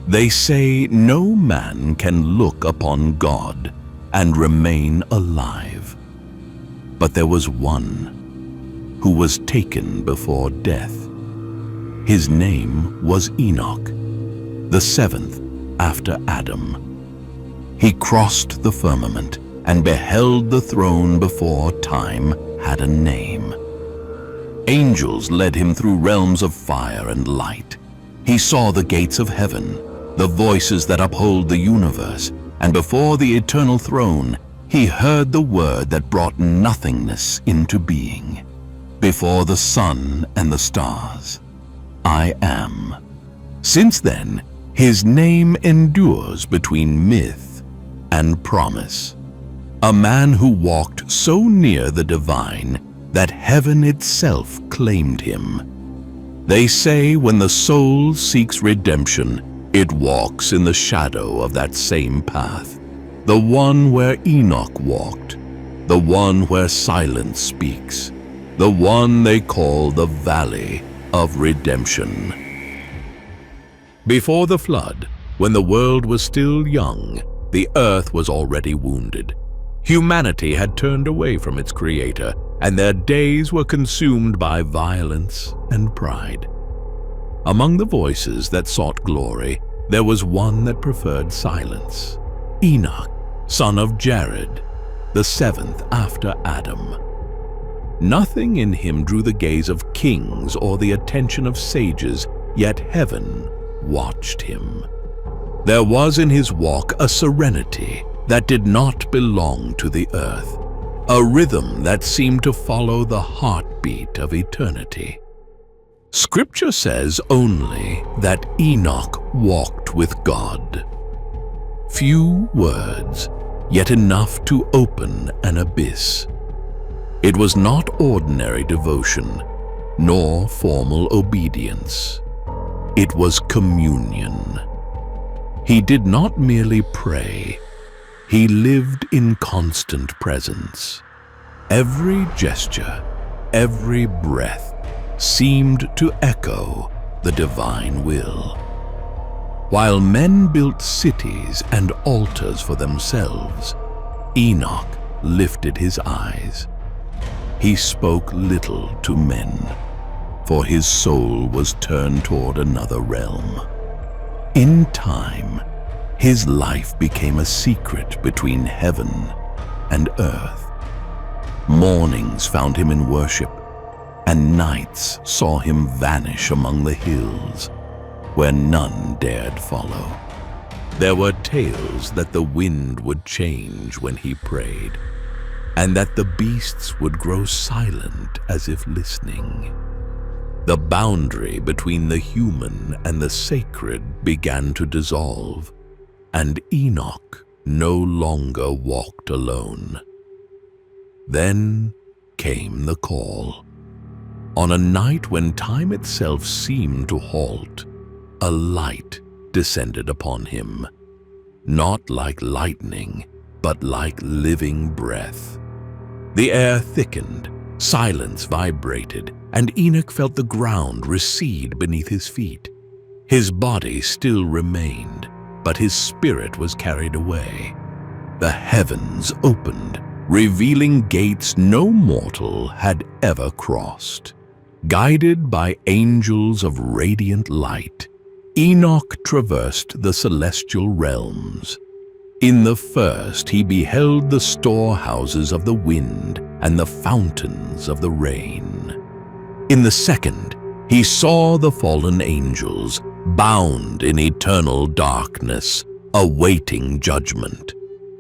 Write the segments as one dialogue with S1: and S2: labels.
S1: They say no man can look upon God and remain alive. But there was one who was taken before death. His name was Enoch, the seventh after Adam. He crossed the firmament and beheld the throne before time had a name. Angels led him through realms of fire and light. He saw the gates of heaven, the voices that uphold the universe, and before the eternal throne, he heard the word that brought nothingness into being. Before the sun and the stars, I am. Since then, his name endures between myth and promise. A man who walked so near the divine that heaven itself claimed him. They say when the soul seeks redemption, it walks in the shadow of that same path, the one where Enoch walked, the one where silence speaks, the one they call the Valley of Redemption. Before the flood, when the world was still young, the earth was already wounded. Humanity had turned away from its creator, and their days were consumed by violence and pride. Among the voices that sought glory, there was one that preferred silence. Enoch, son of Jared, the seventh after Adam. Nothing in him drew the gaze of kings or the attention of sages, yet heaven watched him. There was in his walk a serenity that did not belong to the earth, a rhythm that seemed to follow the heartbeat of eternity. Scripture says only that Enoch walked with God. Few words, yet enough to open an abyss. It was not ordinary devotion, nor formal obedience. It was communion. He did not merely pray. He lived in constant presence. Every gesture, every breath seemed to echo the divine will. While men built cities and altars for themselves, Enoch lifted his eyes. He spoke little to men, for his soul was turned toward another realm. In time, his life became a secret between heaven and earth. Mornings found him in worship, and nights saw him vanish among the hills, where none dared follow. There were tales that the wind would change when he prayed, and that the beasts would grow silent as if listening. The boundary between the human and the sacred began to dissolve, and Enoch no longer walked alone. Then came the call. On a night when time itself seemed to halt, a light descended upon him, not like lightning, but like living breath. The air thickened, silence vibrated, and Enoch felt the ground recede beneath his feet. His body still remained, but his spirit was carried away. The heavens opened, revealing gates no mortal had ever crossed. Guided by angels of radiant light, Enoch traversed the celestial realms. In the first, he beheld the storehouses of the wind and the fountains of the rain. In the second, he saw the fallen angels, bound in eternal darkness, awaiting judgment.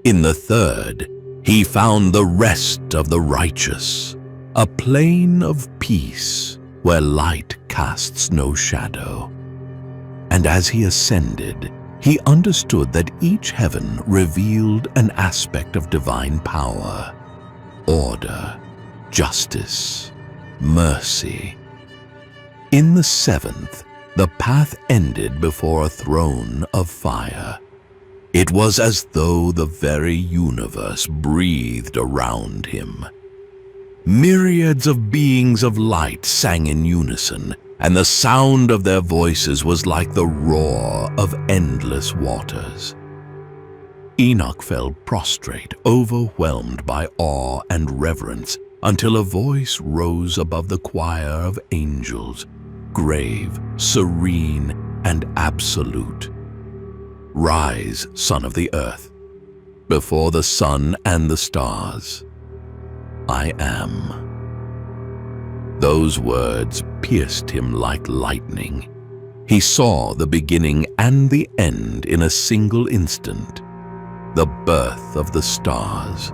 S1: In the third, he found the rest of the righteous, a plain of peace where light casts no shadow. And as he ascended, he understood that each heaven revealed an aspect of divine power, order, justice, mercy. In the seventh, the path ended before a throne of fire. It was as though the very universe breathed around him. Myriads of beings of light sang in unison, and the sound of their voices was like the roar of endless waters. Enoch fell prostrate, overwhelmed by awe and reverence, until a voice rose above the choir of angels, grave, serene, and absolute. "Rise, son of the earth, before the sun and the stars. I am." Those words pierced him like lightning. He saw the beginning and the end in a single instant. The birth of the stars,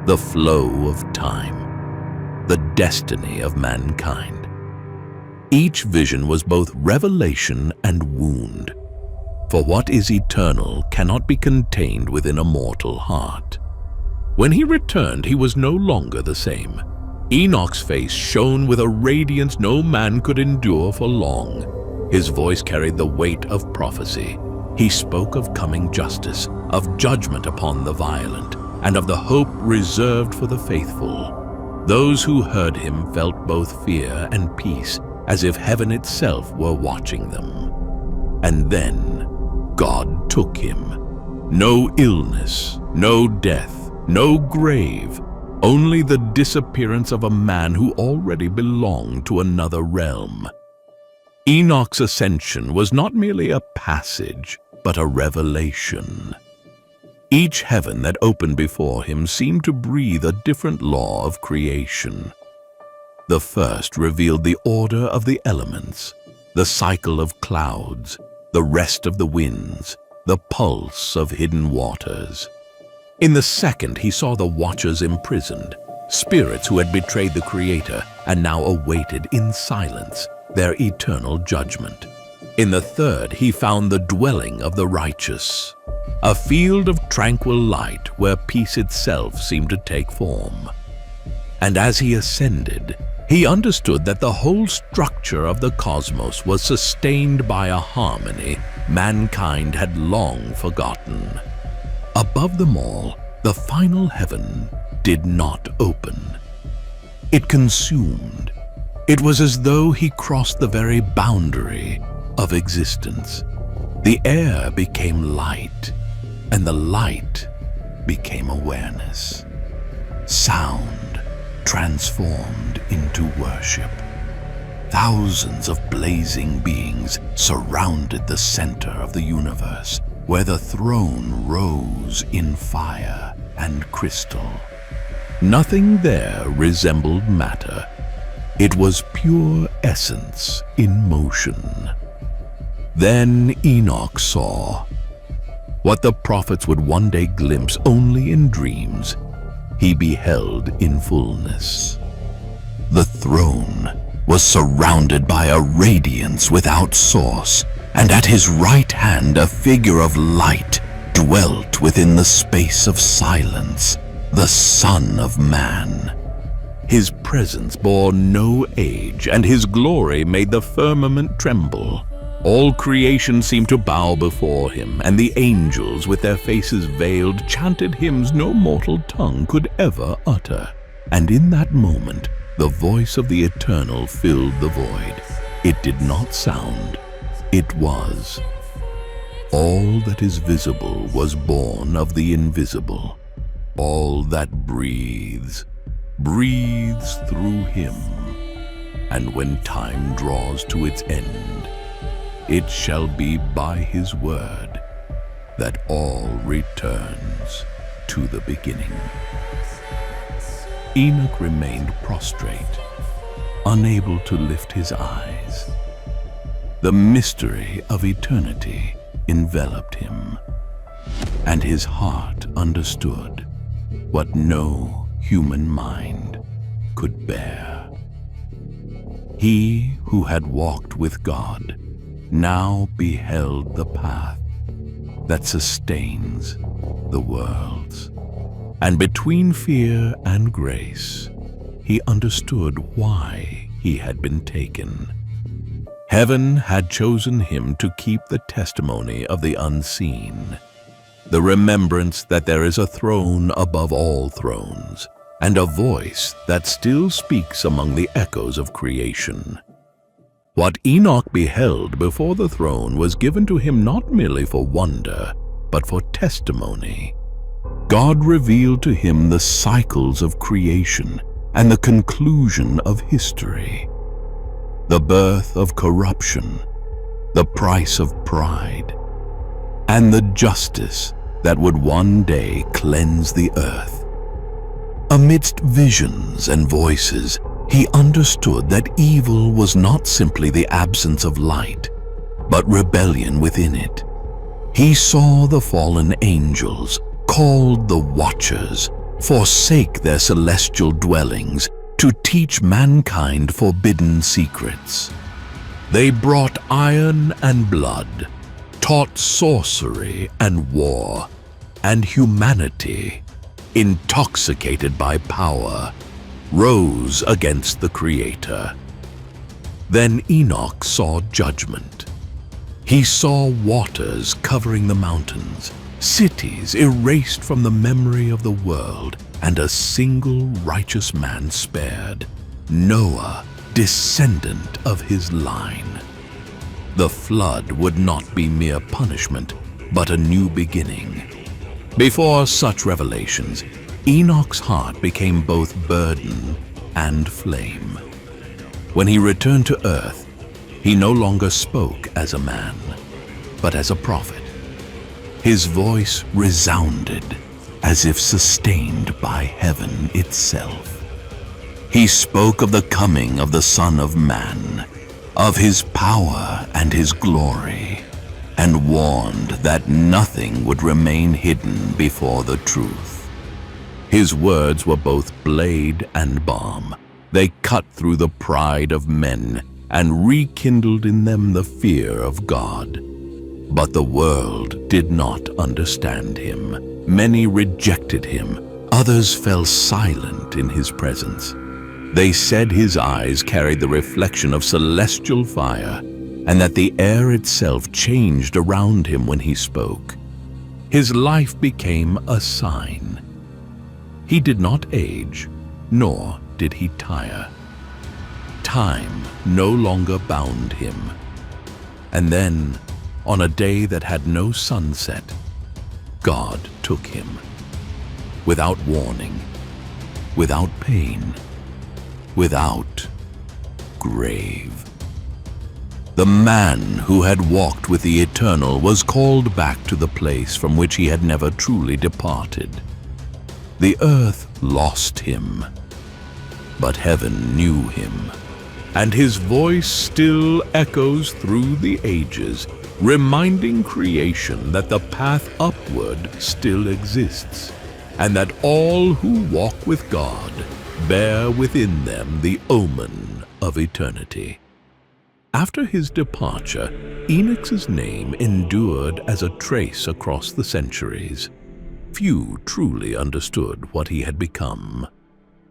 S1: the flow of time, the destiny of mankind. Each vision was both revelation and wound, for what is eternal cannot be contained within a mortal heart. When he returned, he was no longer the same. Enoch's face shone with a radiance no man could endure for long. His voice carried the weight of prophecy. He spoke of coming justice, of judgment upon the violent, and of the hope reserved for the faithful. Those who heard him felt both fear and peace, as if heaven itself were watching them. And then God took him. No illness, no death, no grave, only the disappearance of a man who already belonged to another realm. Enoch's ascension was not merely a passage, but a revelation. Each heaven that opened before him seemed to breathe a different law of creation. The first revealed the order of the elements, the cycle of clouds, the rest of the winds, the pulse of hidden waters. In the second, he saw the watchers imprisoned, spirits who had betrayed the Creator and now awaited in silence their eternal judgment. In the third, he found the dwelling of the righteous, a field of tranquil light where peace itself seemed to take form. And as he ascended, he understood that the whole structure of the cosmos was sustained by a harmony mankind had long forgotten. Above them all, the final heaven did not open. It consumed. It was as though he crossed the very boundary of existence. The air became light, and the light became awareness. Sound transformed into worship. Thousands of blazing beings surrounded the center of the universe, where the throne rose in fire and crystal. Nothing there resembled matter. It was pure essence in motion. Then Enoch saw what the prophets would one day glimpse only in dreams. He beheld in fullness. The throne was surrounded by a radiance without source, and at his right hand a figure of light dwelt within the space of silence, the Son of Man. His presence bore no age, and his glory made the firmament tremble. All creation seemed to bow before him, and the angels, with their faces veiled, chanted hymns no mortal tongue could ever utter. And in that moment, the voice of the Eternal filled the void. It did not sound, it was. All that is visible was born of the invisible. All that breathes, breathes through him. And when time draws to its end, it shall be by his word that all returns to the beginning. Enoch remained prostrate, unable to lift his eyes. The mystery of eternity enveloped him, and his heart understood what no human mind could bear. He who had walked with God now beheld the path that sustains the worlds. And between fear and grace, he understood why he had been taken. Heaven had chosen him to keep the testimony of the unseen, the remembrance that there is a throne above all thrones, and a voice that still speaks among the echoes of creation. What Enoch beheld before the throne was given to him not merely for wonder, but for testimony. God revealed to him the cycles of creation and the conclusion of history, the birth of corruption, the price of pride, and the justice that would one day cleanse the earth. Amidst visions and voices, he understood that evil was not simply the absence of light, but rebellion within it. He saw the fallen angels, called the Watchers, forsake their celestial dwellings to teach mankind forbidden secrets. They brought iron and blood, taught sorcery and war, and humanity, intoxicated by power, rose against the Creator. Then Enoch saw judgment. He saw waters covering the mountains, cities erased from the memory of the world, and a single righteous man spared, Noah, descendant of his line. The flood would not be mere punishment, but a new beginning. Before such revelations, Enoch's heart became both burden and flame. When he returned to earth, he no longer spoke as a man, but as a prophet. His voice resounded as if sustained by heaven itself. He spoke of the coming of the Son of Man, of his power and his glory, and warned that nothing would remain hidden before the truth. His words were both blade and balm. They cut through the pride of men and rekindled in them the fear of God. But the world did not understand him. Many rejected him. Others fell silent in his presence. They said his eyes carried the reflection of celestial fire, and that the air itself changed around him when he spoke. His life became a sign. He did not age, nor did he tire. Time no longer bound him. And then, on a day that had no sunset, God took him. Without warning, without pain, without grave. The man who had walked with the Eternal was called back to the place from which he had never truly departed. The earth lost him, but heaven knew him, and his voice still echoes through the ages, reminding creation that the path upward still exists, and that all who walk with God bear within them the omen of eternity. After his departure, Enoch's name endured as a trace across the centuries. Few truly understood what he had become.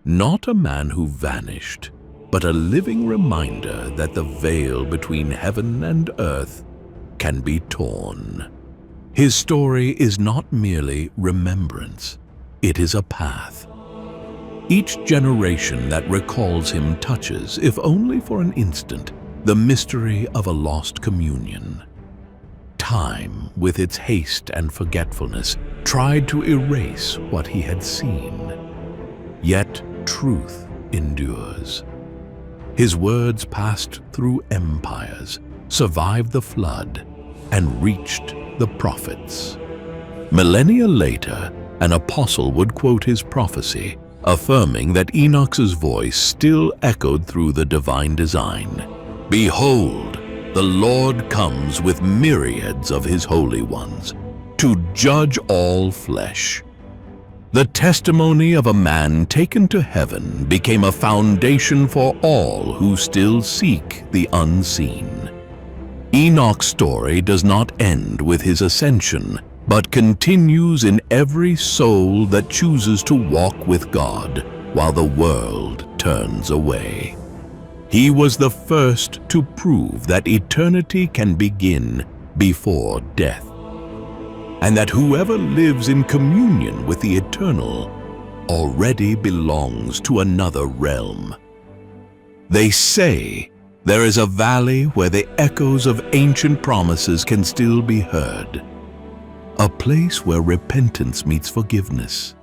S1: Not a man who vanished, but a living reminder that the veil between heaven and earth can be torn. His story is not merely remembrance, it is a path. Each generation that recalls him touches, if only for an instant, the mystery of a lost communion. Time, with its haste and forgetfulness, tried to erase what he had seen. Yet truth endures. His words passed through empires, survived the flood, and reached the prophets. Millennia later, an apostle would quote his prophecy, affirming that Enoch's voice still echoed through the divine design. Behold, the Lord comes with myriads of his holy ones to judge all flesh. The testimony of a man taken to heaven became a foundation for all who still seek the unseen. Enoch's story does not end with his ascension, but continues in every soul that chooses to walk with God while the world turns away. He was the first to prove that eternity can begin before death, and that whoever lives in communion with the Eternal already belongs to another realm. They say There is a valley where the echoes of ancient promises can still be heard. A place where repentance meets forgiveness,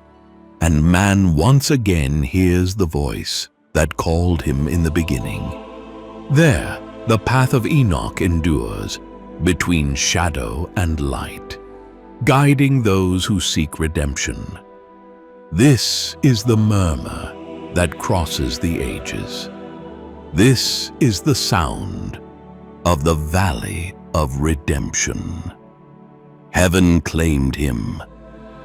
S1: and man once again hears the voice that called him in the beginning. There, the path of Enoch endures between shadow and light, guiding those who seek redemption. This is the murmur that crosses the ages. This is the sound of the Valley of Redemption. Heaven claimed him,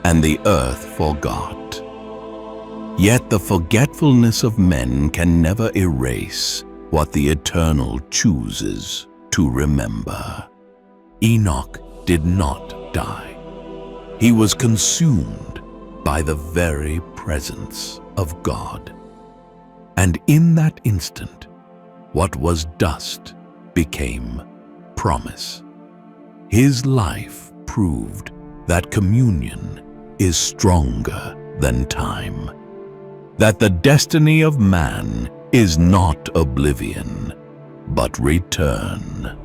S1: and the earth forgot. Yet the forgetfulness of men can never erase what the Eternal chooses to remember. Enoch did not die. He was consumed by the very presence of God. And in that instant, what was dust became promise. His life proved that communion is stronger than time, that the destiny of man is not oblivion, but return.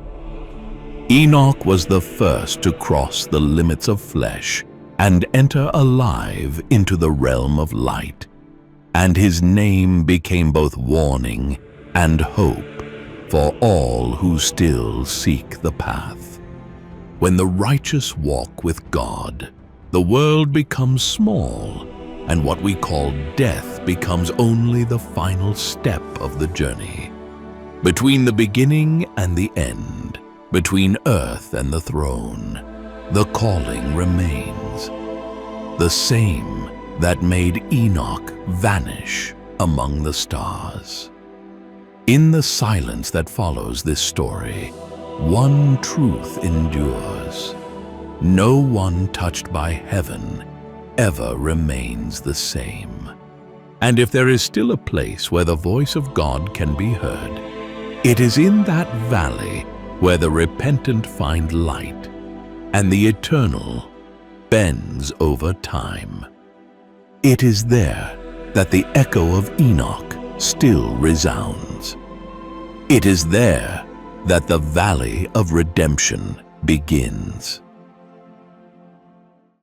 S1: Enoch was the first to cross the limits of flesh and enter alive into the realm of light, and his name became both warning and hope for all who still seek the path. When the righteous walk with God, the world becomes small, and what we call death becomes only the final step of the journey. Between the beginning and the end, between earth and the throne, the calling remains, the same that made Enoch vanish among the stars. In the silence that follows this story, one truth endures. No one touched by heaven ever remains the same. And if there is still a place where the voice of God can be heard, it is in that valley where the repentant find light and the eternal bends over time. It is there that the echo of Enoch still resounds. It is there that the Valley of Redemption begins.